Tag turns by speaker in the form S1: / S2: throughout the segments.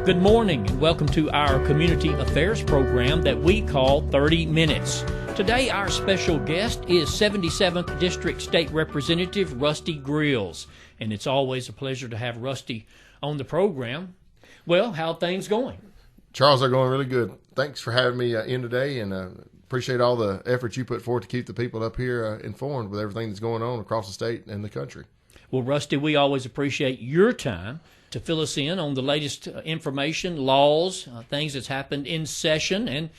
S1: Good morning and welcome to our community affairs program that we call 30 Minutes. Today our special guest is 77th District State Representative Rusty Grills, and it's always a pleasure to have Rusty on the program. Well, how are things going?
S2: Charles, they're going really good. Thanks for having me in today, and appreciate all the effort you put forth to keep the people up here informed with everything that's going on across the state and the country.
S1: Well, Rusty, we always appreciate your time to fill us in on the latest information, laws, things that's happened in session,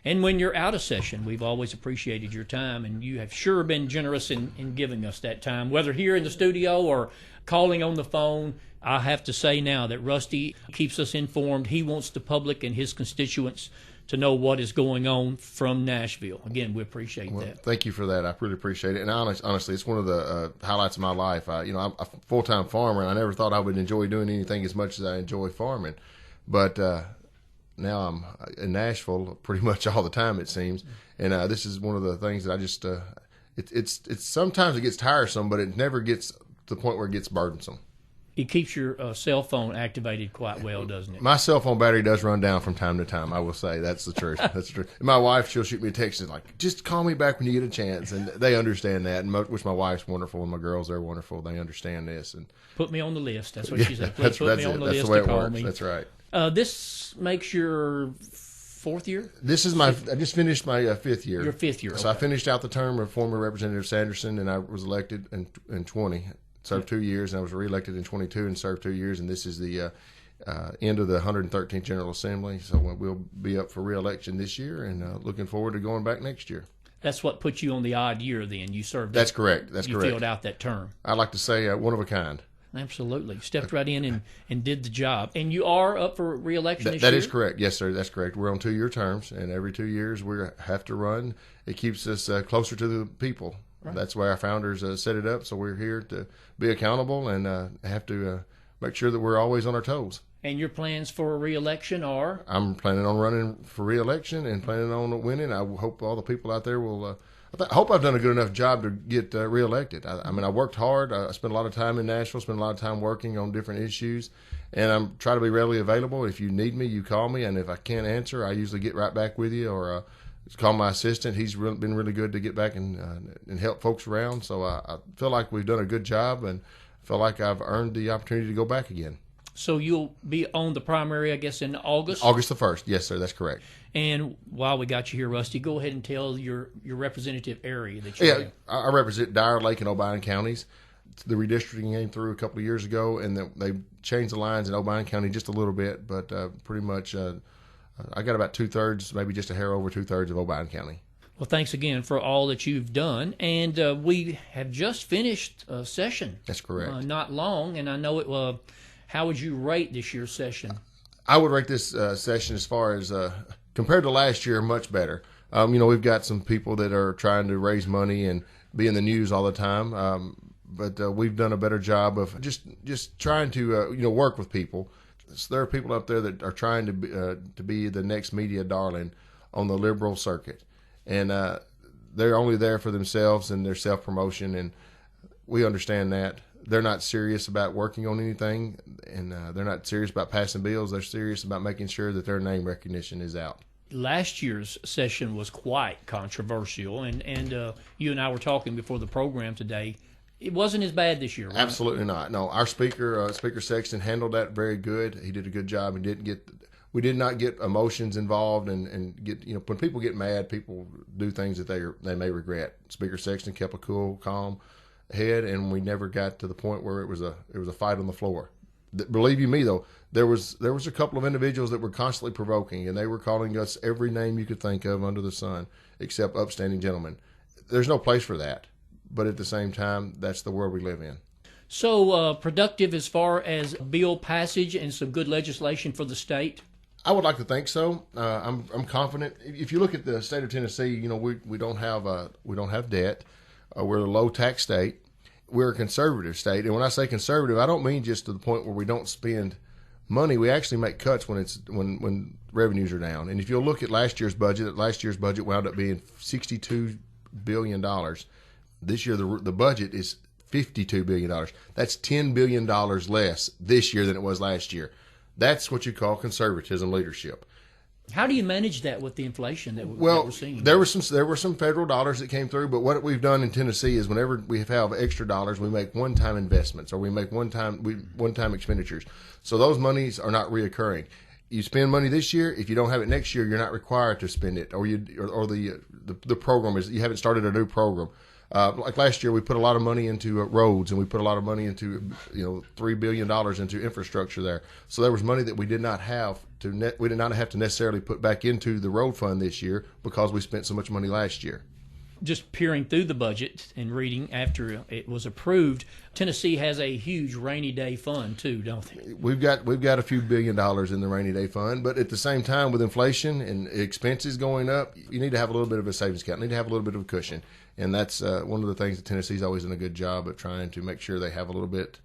S1: and when you're out of session. We've always appreciated your time, and you have sure been generous in giving us that time, whether here in the studio or calling on the phone. I have to say now that Rusty keeps us informed. He wants the public and his constituents to know what is going on from Nashville. Again, we appreciate that.
S2: Thank you for that. I really appreciate it. And honestly, it's one of the highlights of my life. I'm a full-time farmer, and I never thought I would enjoy doing anything as much as I enjoy farming. But now I'm in Nashville pretty much all the time, it seems. And this is one of the things that I just it's sometimes it gets tiresome, but it never gets to the point where it gets burdensome.
S1: It keeps your cell phone activated quite well, doesn't it?
S2: My cell phone battery does run down from time to time, I will say. That's the truth. That's the truth. And my wife, she'll shoot me a text and like, just call me back when you get a chance. And they understand that, and which my wife's wonderful, and my girls, they're wonderful. They understand this. And
S1: put me on the list. That's what she said.
S2: Please
S1: put me on the list to call me.
S2: That's right.
S1: This makes your fourth year?
S2: This is I just finished my fifth year.
S1: Your fifth year.
S2: So
S1: okay.
S2: I finished out the term of former Representative Sanderson, and I was elected in 20. Served 2 years, and I was reelected in 22 and served 2 years, and this is the end of the 113th General Assembly, so we'll be up for reelection this year, and looking forward to going back next year.
S1: That's what put you on the odd year then. You served.
S2: That's correct.
S1: You filled out that term.
S2: I like to say one of a kind.
S1: Absolutely. Stepped right in and did the job. And you are up for reelection this year?
S2: That is correct. Yes, sir. That's correct. We're on 2-year terms, and every 2 years we have to run. It keeps us closer to the people. Right. That's why our founders set it up, so we're here to be accountable and have to make sure that we're always on our toes.
S1: And your plans for re-election are?
S2: I'm planning on running for re-election and planning on winning. I hope all the people out there will I hope I've done a good enough job to get re-elected. I mean, I worked hard. I spent a lot of time in Nashville, spent a lot of time working on different issues, and I'm trying to be readily available. If you need me, you call me, and if I can't answer, I usually get right back with you or call my assistant. He's been really good to get back and help folks around. So I feel like we've done a good job, and feel like I've earned the opportunity to go back again.
S1: So you'll be on the primary, I guess, in August?
S2: August the 1st. Yes, sir. That's correct.
S1: And while we got you here, Rusty, go ahead and tell your representative area that you're in.
S2: I represent Dyer, Lake, and Obion counties. The redistricting came through a couple of years ago, and they changed the lines in Obion County just a little bit, but pretty much I got about 2/3, maybe just a hair over 2/3 of Obion County.
S1: Well, thanks again for all that you've done. And we have just finished a session.
S2: That's correct.
S1: Not long, and I know it. How would you rate this year's session?
S2: I would rate this session as far as compared to last year, much better. We've got some people that are trying to raise money and be in the news all the time, but we've done a better job of just trying to work with people. So there are people up there that are trying to be the next media darling on the liberal circuit, and they're only there for themselves and their self-promotion, and we understand that. They're not serious about working on anything, and they're not serious about passing bills. They're serious about making sure that their name recognition is out.
S1: Last year's session was quite controversial, and you and I were talking before the program today. It wasn't as bad this year, right?
S2: Absolutely not. No, our Speaker Sexton, handled that very good. He did a good job. We did not get emotions involved and get when people get mad, people do things that they may regret. Speaker Sexton kept a cool, calm head, and we never got to the point where it was a fight on the floor. Believe you me, though, there was a couple of individuals that were constantly provoking, and they were calling us every name you could think of under the sun, except upstanding gentlemen. There's no place for that, but at the same time, that's the world we live in.
S1: So productive as far as bill passage and some good legislation for the state?
S2: I would like to think so. I'm confident. If you look at the state of Tennessee, we don't have debt. We're a low tax state. We're a conservative state, and when I say conservative, I don't mean just to the point where we don't spend money. We actually make cuts when revenues are down. And if you'll look at last year's budget wound up being $62 billion. This year, the budget is $52 billion. That's $10 billion less this year than it was last year. That's what you call conservatism leadership.
S1: How do you manage that with the inflation that we're seeing?
S2: There were some federal dollars that came through, but what we've done in Tennessee is whenever we have extra dollars, we make one-time investments or we make one-time expenditures. So those monies are not reoccurring. You spend money this year. If you don't have it next year, you're not required to spend it, or the program is you haven't started a new program. Like last year, we put a lot of money into roads, and we put a lot of money into $3 billion into infrastructure there. So there was money that we did not have to necessarily put back into the road fund this year because we spent so much money last year.
S1: Just peering through the budget and reading after it was approved, Tennessee has a huge rainy day fund too, don't they?
S2: We've got a few $1 billion in the rainy day fund, but at the same time, with inflation and expenses going up, you need to have a little bit of a savings account. You need to have a little bit of a cushion, and that's one of the things that Tennessee's always done a good job of trying to make sure they have a little bit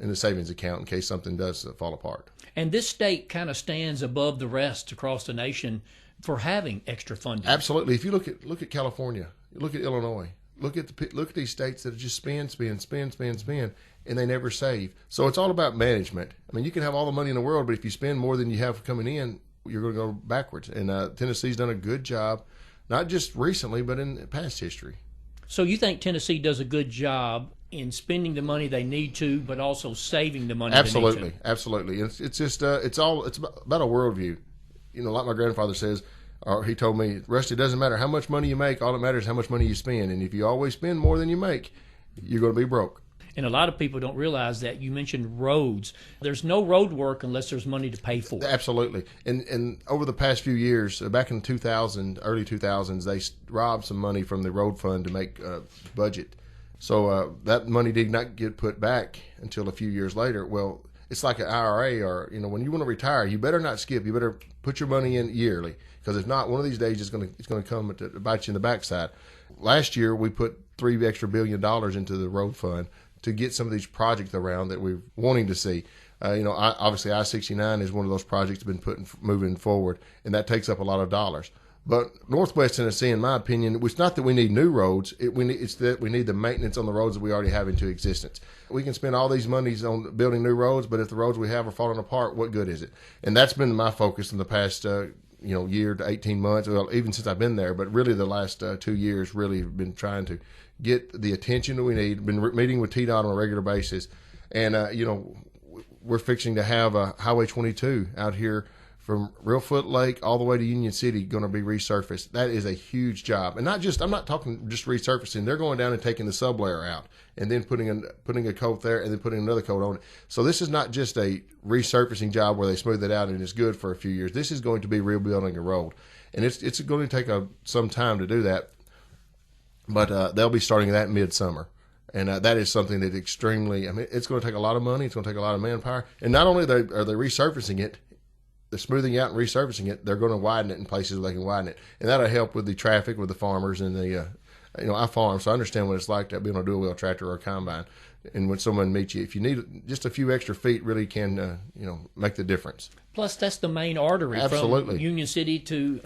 S2: in the savings account in case something does fall apart.
S1: And this state kind of stands above the rest across the nation for having extra funding.
S2: Absolutely. If you look at California, look at Illinois, look at these states that just spend, and they never save. So it's all about management. I mean, you can have all the money in the world, but if you spend more than you have coming in, you're going to go backwards. And Tennessee's done a good job, not just recently, but in past history. So
S1: you think Tennessee does a good job in spending the money they need to, but also saving the money
S2: absolutely,
S1: they need to?
S2: Absolutely. It's just it's about a worldview. Like my grandfather says, or he told me, Rusty, it doesn't matter how much money you make. All that matters is how much money you spend. And if you always spend more than you make, you're going to be broke.
S1: And a lot of people don't realize that. You mentioned roads. There's no road work unless there's money to pay for it.
S2: Absolutely. And over the past few years, back in early 2000s, they robbed some money from the road fund to make a budget. So that money did not get put back until a few years later. Well, it's like an IRA, or when you want to retire, you better not skip. You better put your money in yearly, because if not, one of these days it's going to come to bite you in the backside. Last year we put $3 extra billion into the road fund to get some of these projects around that we're wanting to see. Obviously I-69 is one of those projects that's been moving forward, and that takes up a lot of dollars. But Northwest Tennessee, in my opinion, it's not that we need new roads. It's that we need the maintenance on the roads that we already have into existence. We can spend all these monies on building new roads, but if the roads we have are falling apart, what good is it? And that's been my focus in the past year to 18 months, well, even since I've been there, but really the last 2 years really been trying to get the attention that we need. Been meeting with TDOT on a regular basis, and we're fixing to have a Highway 22 out here from Reelfoot Lake all the way to Union City going to be resurfaced. That is a huge job. And I'm not talking just resurfacing. They're going down and taking the sublayer out and then putting a coat there and then putting another coat on it. So this is not just a resurfacing job where they smooth it out and it's good for a few years. This is going to be rebuilding a road. And it's going to take some time to do that. But they'll be starting that midsummer. And that is something that it's going to take a lot of money. It's going to take a lot of manpower. And not only are they resurfacing it, they're smoothing out and resurfacing it, they're going to widen it in places where they can widen it. And that'll help with the traffic with the farmers and I farm, so I understand what it's like to be on a dual wheel tractor or a combine. And when someone meets you, if you need just a few extra feet, really can, make the difference.
S1: Plus, that's the main artery
S2: Absolutely.
S1: From Union City to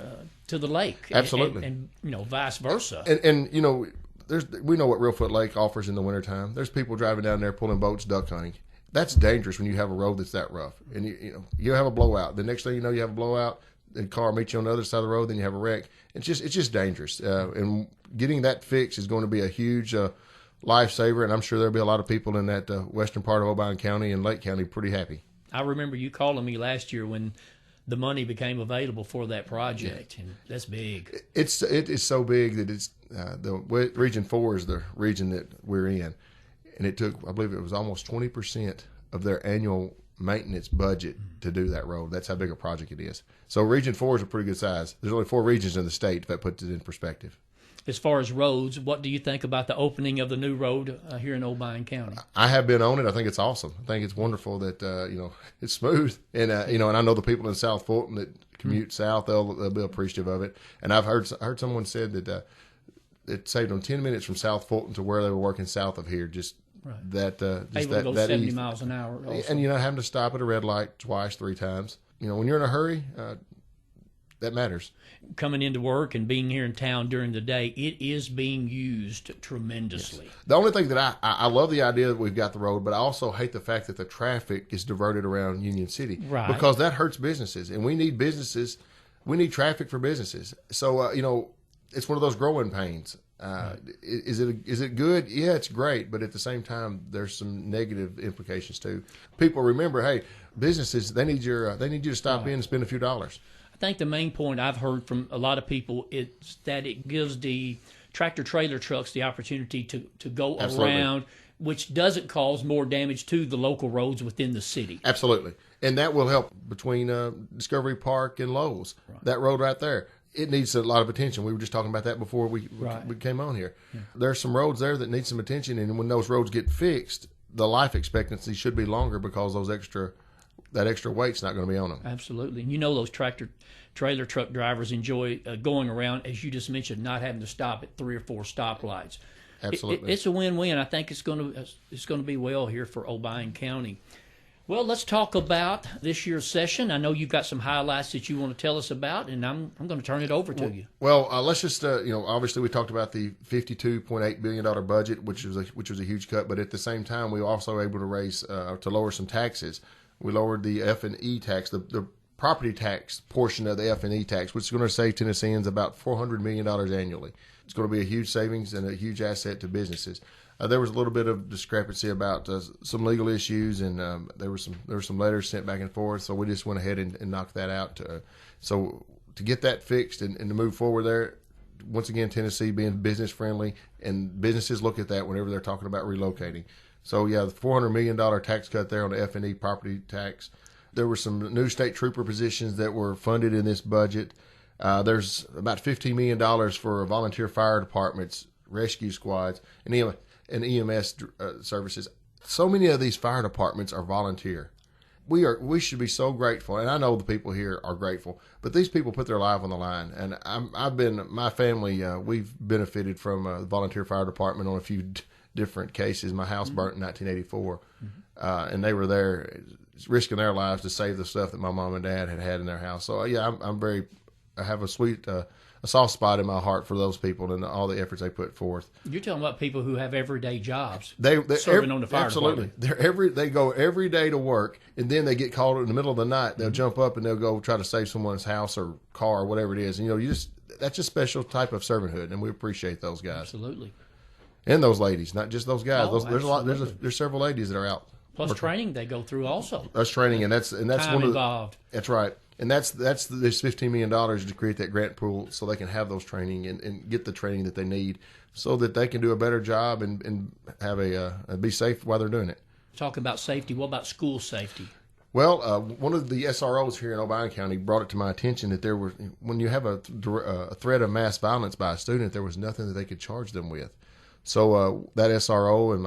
S1: the lake.
S2: Absolutely.
S1: And vice versa.
S2: And we know what Reelfoot Lake offers in the wintertime. There's people driving down there pulling boats, duck hunting. That's dangerous when you have a road that's that rough, and you have a blowout. The next thing you know, you have a blowout. The car meets you on the other side of the road, then you have a wreck. It's just dangerous. And getting that fixed is going to be a huge lifesaver, and I'm sure there'll be a lot of people in that western part of Obion County and Lake County pretty happy.
S1: I remember you calling me last year when the money became available for that project, and that's big. It
S2: is so big that it's the Region 4 is the region that we're in. And it took, I believe it was almost 20% of their annual maintenance budget to do that road. That's how big a project it is. So Region 4 is a pretty good size. There's only 4 regions in the state, if that puts it in perspective.
S1: As far as roads, what do you think about the opening of the new road here in Obion County?
S2: I have been on it. I think it's awesome. I think it's wonderful that, it's smooth. And, and I know the people in South Fulton that commute south, they'll be appreciative of it. And I've heard someone said that it saved them 10 minutes from South Fulton to where they were working south of here, just
S1: right.
S2: That
S1: able to go 70 miles an hour also.
S2: And you're not having to stop at a red light twice, 3 times. When you're in a hurry, that matters.
S1: Coming into work and being here in town during the day, it is being used tremendously.
S2: Yes. The only thing that I love the idea that we've got the road, but I also hate the fact that the traffic is diverted around Union City.
S1: Right.
S2: Because that hurts businesses, and we need businesses. We need traffic for businesses. So, it's one of those growing pains. Right. Is it good? Yeah, it's great, but at the same time, there's some negative implications too. People remember, hey, businesses, they need you to stop in and spend a few dollars.
S1: I think the main point I've heard from a lot of people is that it gives the tractor trailer trucks the opportunity to go
S2: Absolutely.
S1: around, which doesn't cause more damage to the local roads within the city.
S2: Absolutely. And that will help between Discovery Park and Lowe's. Right. That road right there. It needs a lot of attention. We were just talking about that before we came on here. Yeah. There's some roads there that need some attention, and when those roads get fixed, the life expectancy should be longer because that extra weight's not going to be on them.
S1: Absolutely. And those tractor trailer truck drivers enjoy going around, as you just mentioned, not having to stop at 3 or 4 stoplights.
S2: Absolutely.
S1: It's a win-win. I think it's going to be well here for Obion County. Well, let's talk about this year's session. I know you've got some highlights that you want to tell us about, and I'm going to turn it over to you.
S2: Well, let's just obviously we talked about the $52.8 billion budget, which was a huge cut, but at the same time we were also able to lower some taxes. We lowered the F&E tax, the property tax portion of the F&E tax, which is going to save Tennesseans about $400 million annually. It's going to be a huge savings and a huge asset to businesses. There was a little bit of discrepancy about some legal issues, and there were some letters sent back and forth. So we just went ahead and knocked that out. So to get that fixed and to move forward there, once again, Tennessee being business friendly, and businesses look at that whenever they're talking about relocating. So yeah, the $400 million tax cut there on the F&E property tax. There were some new state trooper positions that were funded in this budget. There's about $15 million for volunteer fire departments, rescue squads, and EMS services. So many of these fire departments are volunteer. We should be so grateful, and I know the people here are grateful, but these people put their life on the line. And my family, we've benefited from the volunteer fire department on a few different cases. My house burnt in 1984, and they were there risking their lives to save the stuff that my mom and dad had in their house. So yeah, I have a soft spot in my heart for those people and all the efforts they put forth.
S1: You're talking about people who have everyday jobs.
S2: They
S1: serving on the fire
S2: absolutely.
S1: department.
S2: They go every day to work, and then they get called in the middle of the night. They'll jump up and they'll go try to save someone's house or car or whatever it is. And that's a special type of servanthood, and we appreciate those guys.
S1: Absolutely.
S2: And those ladies, not just those guys.
S1: There's
S2: several ladies that are out.
S1: Plus training they go through also.
S2: That's training, and that's
S1: time
S2: one of
S1: involved.
S2: That's right. And that's this $15 million to create that grant pool so they can have those training and get the training that they need so that they can do a better job and have be safe while they're doing it.
S1: Talking about safety, what about school safety?
S2: Well, one of the SROs here in Obion County brought it to my attention that when you have a threat of mass violence by a student, there was nothing that they could charge them with. So that SRO and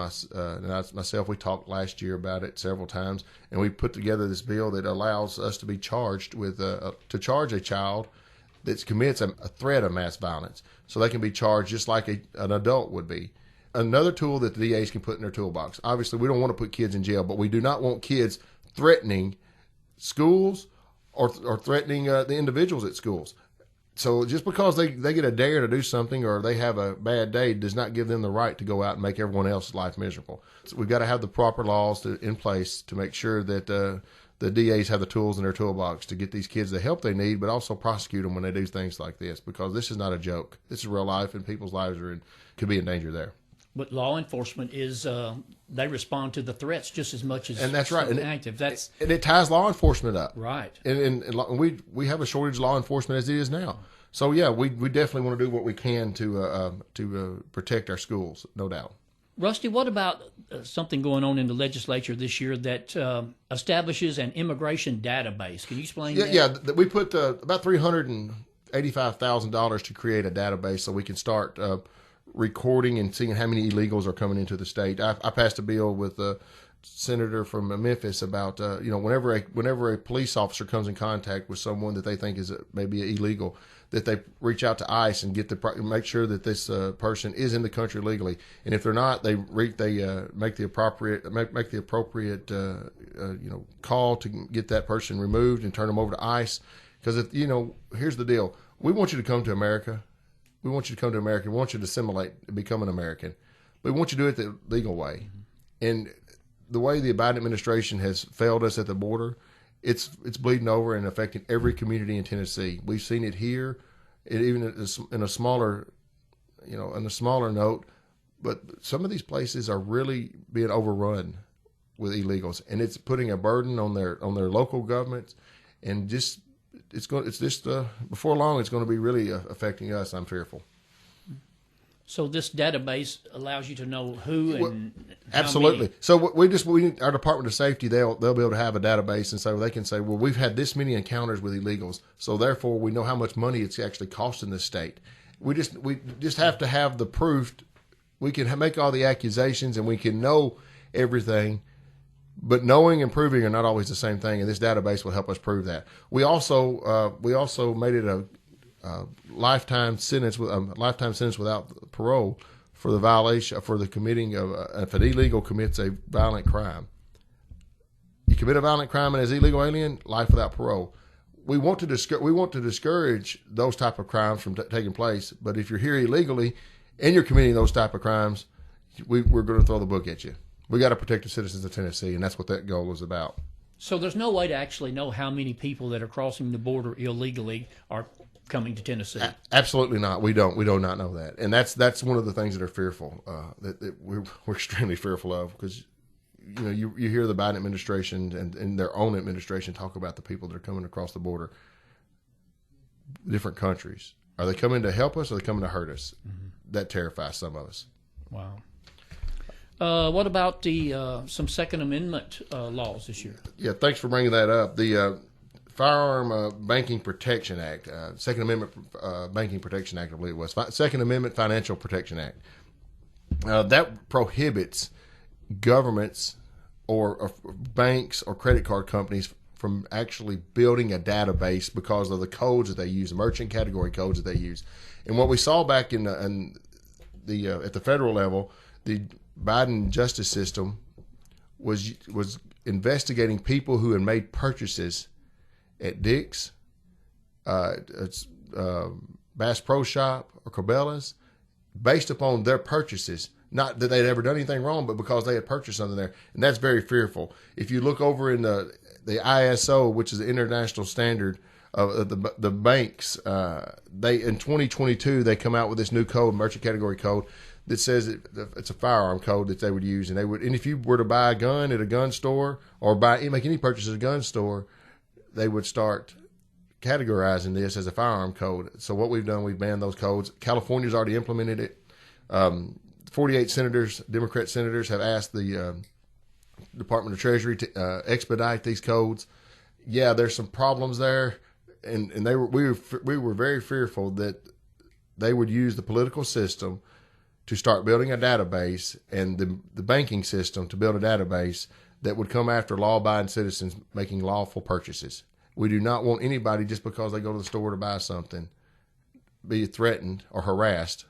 S2: myself, we talked last year about it several times, and we put together this bill that allows us to be charged with to charge a child that commits a threat of mass violence, so they can be charged just like an adult would be. Another tool that the DAs can put in their toolbox. Obviously, we don't want to put kids in jail, but we do not want kids threatening schools or threatening the individuals at schools. So just because they get a dare to do something or they have a bad day does not give them the right to go out and make everyone else's life miserable. So we've got to have the proper laws in place to make sure that the DAs have the tools in their toolbox to get these kids the help they need, but also prosecute them when they do things like this, because this is not a joke. This is real life, and people's lives could be in danger there.
S1: But law enforcement is they respond to the threats just as much as
S2: and that's right. And
S1: active.
S2: And it ties law enforcement up.
S1: Right.
S2: And we have a shortage of law enforcement as it is now. So yeah, we definitely want to do what we can to protect our schools, no doubt.
S1: Rusty, what about something going on in the legislature this year that establishes an immigration database? Can you explain that?
S2: Yeah, we put about $385,000 to create a database so we can start recording and seeing how many illegals are coming into the state. I passed a bill with a senator from Memphis about whenever a police officer comes in contact with someone that they think is maybe illegal, that they reach out to ICE and make sure that this person is in the country legally, and if they're not, they make the appropriate call to get that person removed and turn them over to ICE. Because here's the deal: we want you to come to America. We want you to come to America. We want you to assimilate and become an American. But we want you to do it the legal way. And the way the Biden administration has failed us at the border, it's bleeding over and affecting every community in Tennessee. We've seen it here, even in a smaller, on a smaller note. But some of these places are really being overrun with illegals, and it's putting a burden on their local governments, and before long it's going to be really affecting us. I'm fearful.
S1: So this database allows you to know who and
S2: absolutely.
S1: Many.
S2: So we need our Department of Safety. They'll be able to have a database, and so they can say, well, we've had this many encounters with illegals, so therefore we know how much money it's actually costing the state. We just have to have the proof. We can make all the accusations, and we can know everything. But knowing and proving are not always the same thing, and this database will help us prove that. We also made it a lifetime sentence without parole for the violation for the committing of if an illegal commits a violent crime. You commit a violent crime and as illegal alien, life without parole. We want to discourage those type of crimes from taking place. But if you're here illegally and you're committing those type of crimes, we're going to throw the book at you. We got to protect the citizens of Tennessee, and that's what that goal is about.
S1: So there's no way to actually know how many people that are crossing the border illegally are coming to Tennessee.
S2: Absolutely not. We do not know that, and that's one of the things that are fearful. That we're extremely fearful of, because you hear the Biden administration and their own administration talk about the people that are coming across the border, different countries. Are they coming to help us, or are they coming to hurt us? Mm-hmm. That terrifies some of us.
S1: Wow. What about the some Second Amendment laws this year?
S2: Yeah, thanks for bringing that up. The Firearm Banking Protection Act, Second Amendment Banking Protection Act, I believe it was. Second Amendment Financial Protection Act. That prohibits governments or banks or credit card companies from actually building a database because of the codes that they use, the merchant category codes that they use. And what we saw back in the at the federal level, the Biden justice system was investigating people who had made purchases at Dick's, Bass Pro Shop, or Cabela's, based upon their purchases. Not that they'd ever done anything wrong, but because they had purchased something there. And that's very fearful. If you look over in the ISO, which is the international standard of the banks, they in 2022 they come out with this new code, merchant category code, that says it's a firearm code that they would use, and if you were to buy a gun at a gun store or make any purchase at a gun store, they would start categorizing this as a firearm code. So what we've done, we've banned those codes. California's already implemented it. 48 senators, Democrat senators, have asked the Department of Treasury to expedite these codes. Yeah, there's some problems there, and we were very fearful that they would use the political system to start building a database, and the banking system to build a database that would come after law-abiding citizens making lawful purchases. We do not want anybody, just because they go to the store to buy something, be threatened or harassed.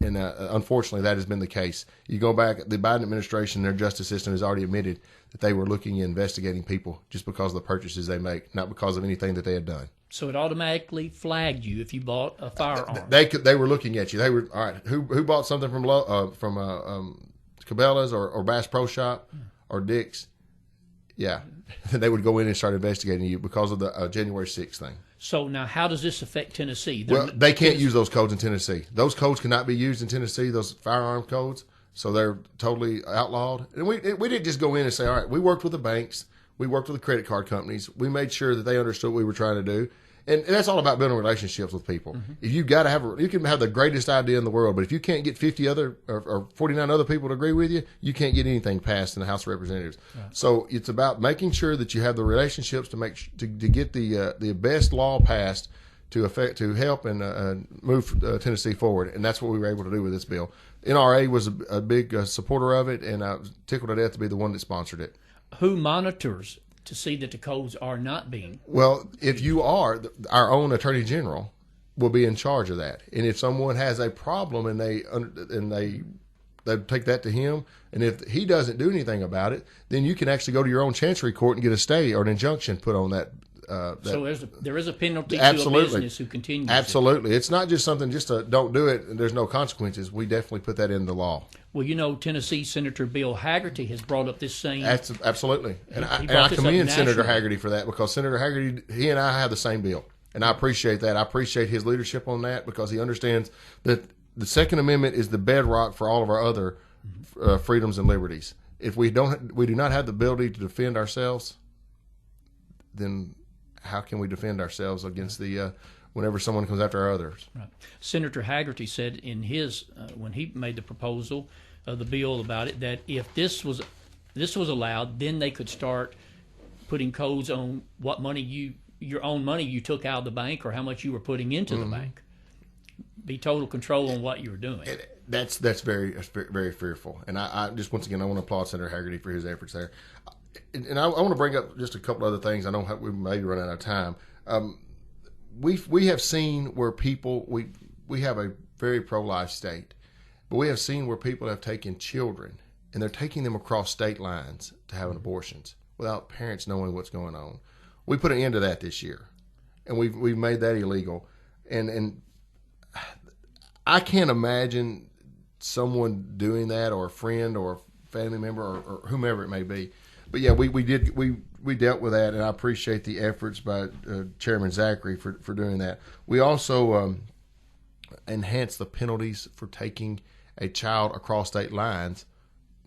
S2: And unfortunately, that has been the case. You go back, the Biden administration, their justice system has already admitted that they were looking and investigating people just because of the purchases they make, not because of anything that they had done.
S1: So it automatically flagged you if you bought a firearm.
S2: They were looking at you. They were, all right, who bought something from Cabela's or Bass Pro Shop or Dick's? Yeah. They would go in and start investigating you because of the January 6th thing. So
S1: now how does this affect Tennessee?
S2: They can't use those codes in Tennessee. Those codes cannot be used in Tennessee, those firearm codes. So they're totally outlawed. And we didn't just go in and say, all right, we worked with the banks. We worked with the credit card companies. We made sure that they understood what we were trying to do. And that's all about building relationships with people. Mm-hmm. If you've got to you can have the greatest idea in the world, but if you can't get 50 other or 49 other people to agree with you, you can't get anything passed in the House of Representatives. Yeah. So it's about making sure that you have the relationships to get the best law passed to help and move Tennessee forward. And that's what we were able to do with this bill. NRA was a big supporter of it, and I was tickled to death to be the one that sponsored it.
S1: Who monitors to see that the codes are not being?
S2: Well, if you are, our own Attorney General will be in charge of that. And if someone has a problem and they take that to him, and if he doesn't do anything about it, then you can actually go to your own chancery court and get a stay or an injunction put on that
S1: So there is a penalty
S2: absolutely.
S1: to a business who continues.
S2: Absolutely. It's not just something don't do it and there's no consequences. We definitely put that in the law.
S1: Well, Tennessee Senator Bill Haggerty has brought up this same.
S2: Absolutely. And I
S1: brought this up
S2: commend Senator
S1: nationally.
S2: Haggerty for that, because Senator Haggerty, he and I have the same bill. And I appreciate that. I appreciate his leadership on that, because he understands that the Second Amendment is the bedrock for all of our other freedoms and liberties. If we do not have the ability to defend ourselves, then how can we defend ourselves against whenever someone comes after our others?
S1: Right. Senator Haggerty said in his when he made the proposal of the bill about it, that if this was allowed, then they could start putting codes on what money your own money you took out of the bank, or how much you were putting into the bank. Be total control on what you were doing.
S2: That's very very fearful. And I just, once again, I want to applaud Senator Haggerty for his efforts there. And I want to bring up just a couple other things. I know we may run out of time. We have seen where people, we have a very pro-life state, but we have seen where people have taken children and they're taking them across state lines to have abortions without parents knowing what's going on. We put an end to that this year, and we've made that illegal. And I can't imagine someone doing that, or a friend or a family member or whomever it may be. But yeah, we dealt with that, and I appreciate the efforts by Chairman Zachary for doing that. We also enhanced the penalties for taking a child across state lines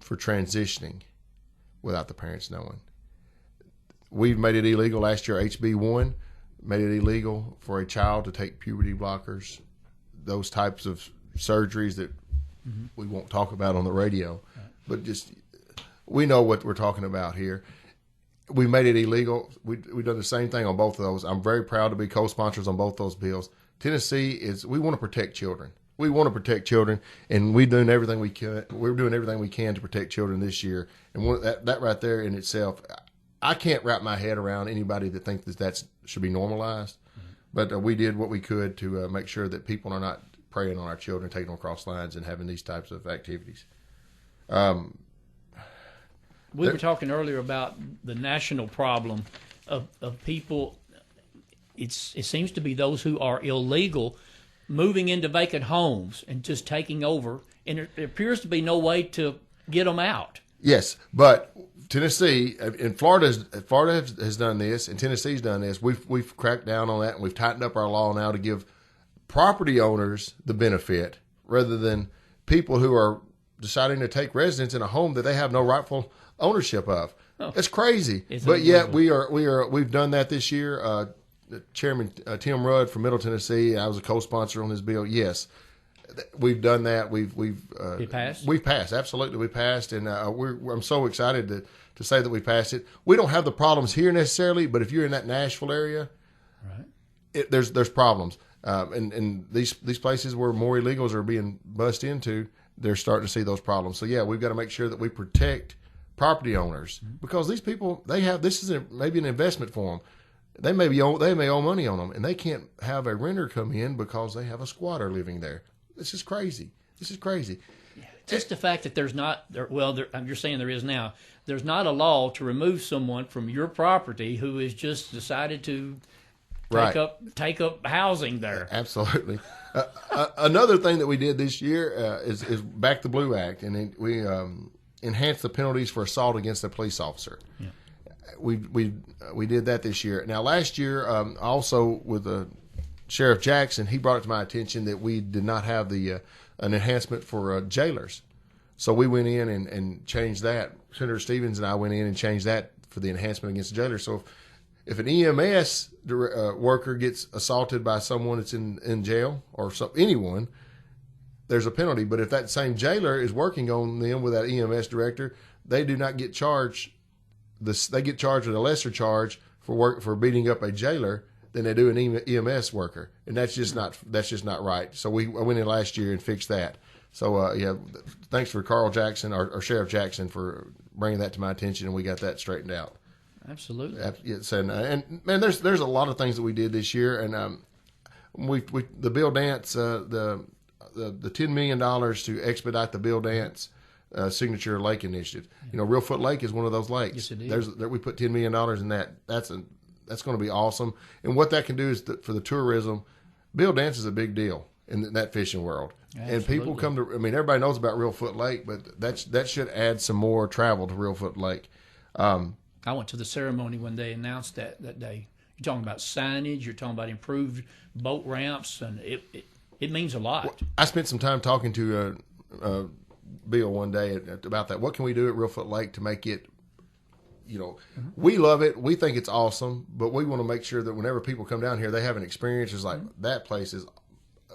S2: for transitioning without the parents knowing. We've made it illegal last year. HB1 made it illegal for a child to take puberty blockers, those types of surgeries that we won't talk about on the radio, but just we know what we're talking about here. We made it illegal. We've done the same thing on both of those. I'm very proud to be co-sponsors on both those bills. Tennessee we want to protect children. We want to protect children, and we're doing everything we can. We're doing everything we can to protect children this year. And that right there in itself, I can't wrap my head around anybody that thinks that should be normalized. But we did what we could to make sure that people are not preying on our children, taking them across lines, and having these types of activities.
S1: We were talking earlier about the national problem of people. It seems to be those who are illegal moving into vacant homes and just taking over, and there appears to be no way to get them out.
S2: Yes, but Tennessee and Florida has done this, and Tennessee's done this. We've cracked down on that, and we've tightened up our law now to give property owners the benefit rather than people who are deciding to take residence in a home that they have no rightful ownership of. Oh, it's crazy, but yet we've done that this year. Chairman Tim Rudd from Middle Tennessee, I was a co-sponsor on this bill. Yes, we've done that. It passed. We've passed. Absolutely, we passed, and I'm so excited to say that we passed it. We don't have the problems here necessarily, but if you're in that Nashville area, right, there's problems. And these places where more illegals are being bussed into, they're starting to see those problems. So yeah, we've got to make sure that we protect property owners, because these people, this is maybe an investment for them. They may owe money on them, and they can't have a renter come in because they have a squatter living there. This is crazy.
S1: Just the fact that there's not, you're saying there is now, there's not a law to remove someone from your property who has just decided to take up housing there.
S2: Absolutely. Another thing that we did this year is Back the Blue Act, and we enhanced the penalties for assault against a police officer. Yeah. We did that this year. Now, last year, also with Sheriff Jackson, he brought it to my attention that we did not have an enhancement for jailers. So we went in and changed that. Senator Stevens and I went in and changed that for the enhancement against the jailers. So if an EMS worker gets assaulted by someone that's in jail, or anyone, there's a penalty. But if that same jailer is working on them with that EMS director, they do not get charged. They get charged with a lesser charge for beating up a jailer than they do an EMS worker, and that's just not right. So I went in last year and fixed that. So thanks for Carl Jackson or Sheriff Jackson for bringing that to my attention, and we got that straightened out.
S1: Absolutely.
S2: Yes, and man, there's a lot of things that we did this year, and the Bill Dance, the $10 million to expedite the Bill Dance Signature Lake Initiative. Real Foot Lake is one of those lakes.
S1: Yes, it is.
S2: We put $10 million in that. that's going to be awesome. And what that can do is for the tourism, Bill Dance is a big deal in that fishing world.
S1: Absolutely.
S2: And people come to, I mean, everybody knows about Reelfoot Lake, but that should add some more travel to Reelfoot Lake.
S1: I went to the ceremony when they announced that day. You're talking about signage, you're talking about improved boat ramps, and it means a lot.
S2: Well, I spent some time talking to Bill one day about that. What can we do at Reelfoot Lake to make it, we love it. We think it's awesome, but we want to make sure that whenever people come down here, they have an experience. It's like, that place is,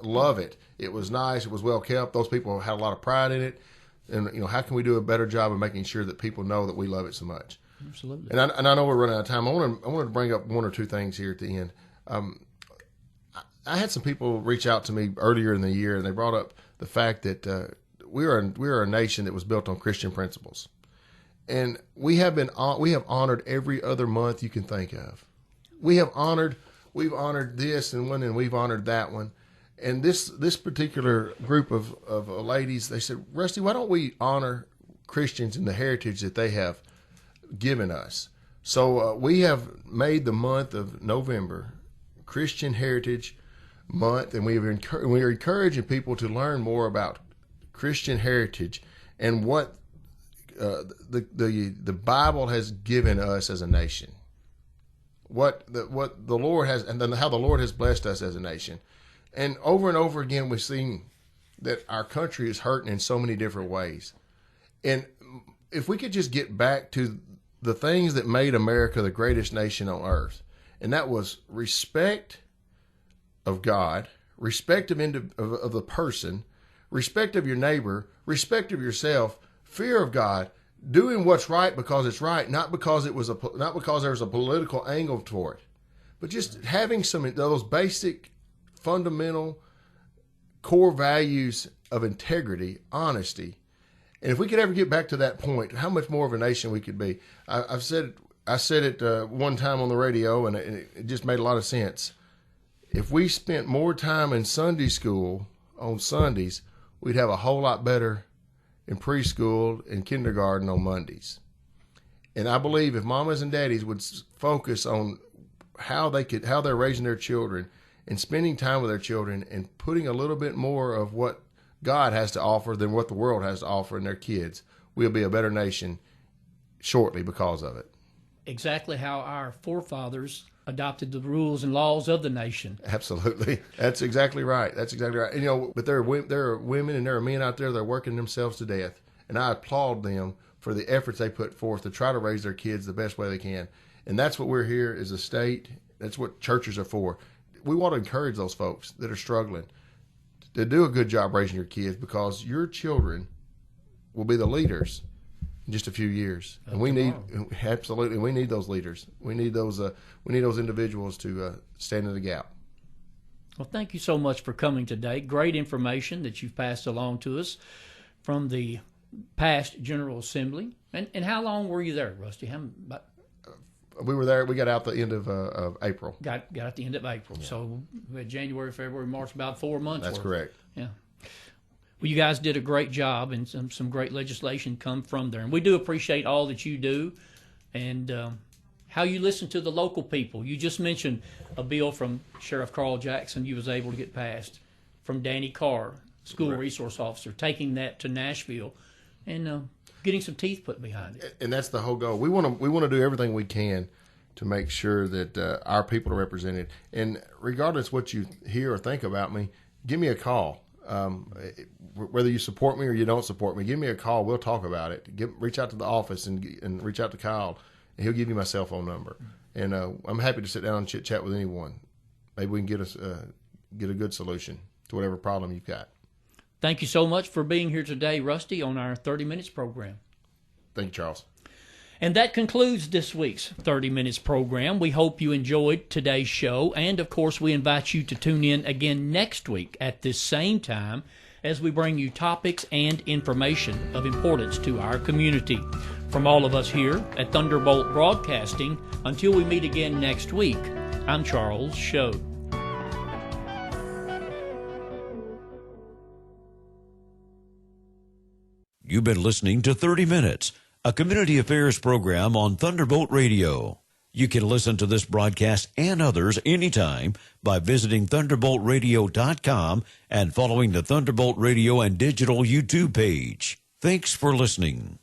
S2: love it. It was nice. It was well kept. Those people had a lot of pride in it. And, how can we do a better job of making sure that people know that we love it so much?
S1: Absolutely.
S2: And I know we're running out of time. I wanted to bring up one or two things here at the end. I had some people reach out to me earlier in the year, and they brought up the fact that we are a nation that was built on Christian principles, and we have honored every other month you can think of. We've honored this and one, and we've honored that one. And this particular group of ladies, they said, Rusty, why don't we honor Christians and the heritage that they have given us? So we have made the month of November Christian Heritage Month, and we are encouraging people to learn more about Christian heritage and what the Bible has given us as a nation. What the Lord has, and then how the Lord has blessed us as a nation. And over again, we've seen that our country is hurting in so many different ways. And if we could just get back to the things that made America the greatest nation on earth, and that was respect of God, respect of the person, respect of your neighbor, respect of yourself, fear of God, doing what's right because it's right, not because there was a political angle for it, but just having some of those basic, fundamental, core values of integrity, honesty. And if we could ever get back to that point, how much more of a nation we could be. I said it one time on the radio, and it just made a lot of sense. If we spent more time in Sunday school on Sundays, we'd have a whole lot better in preschool and kindergarten on Mondays. And I believe if mamas and daddies would focus on how they're raising their children and spending time with their children and putting a little bit more of what God has to offer than what the world has to offer in their kids, we'll be a better nation shortly because of it.
S1: Exactly how our forefathers adopted the rules and laws of the nation.
S2: Absolutely. That's exactly right. And, but there are women and there are men out there that are working themselves to death. And I applaud them for the efforts they put forth to try to raise their kids the best way they can. And that's what we're here as a state. That's what churches are for. We want to encourage those folks that are struggling to do a good job raising your kids, because your children will be the leaders in just a few years. And we need those leaders. We need those individuals to stand in the gap.
S1: Well, thank you so much for coming today. Great information that you've passed along to us from the past General Assembly. And how long were you there, Rusty?
S2: We were there. We got out the end of April.
S1: Got at the end of April. Yeah. So we had January, February, March, about 4 months.
S2: That's correct.
S1: Yeah. Well, you guys did a great job, and some great legislation come from there. And we do appreciate all that you do and how you listen to the local people. You just mentioned a bill from Sheriff Carl Jackson you was able to get passed, from Danny Carr, school resource officer, taking that to Nashville and getting some teeth put behind it.
S2: And that's the whole goal. We want to do everything we can to make sure that our people are represented. And regardless what you hear or think about me, give me a call. Whether you support me or you don't support me, give me a call. We'll talk about it. Reach out to the office and reach out to Kyle, and he'll give you my cell phone number. And I'm happy to sit down and chit chat with anyone. Maybe we can get a good solution to whatever problem you've got.
S1: Thank you so much for being here today, Rusty, on our 30 Minutes program.
S2: Thank you, Charles.
S1: And that concludes this week's 30 Minutes program. We hope you enjoyed today's show. And, of course, we invite you to tune in again next week at this same time as we bring you topics and information of importance to our community. From all of us here at Thunderbolt Broadcasting, until we meet again next week, I'm Charles Choate.
S3: You've been listening to 30 Minutes, a community affairs program on Thunderbolt Radio. You can listen to this broadcast and others anytime by visiting thunderboltradio.com and following the Thunderbolt Radio and Digital YouTube page. Thanks for listening.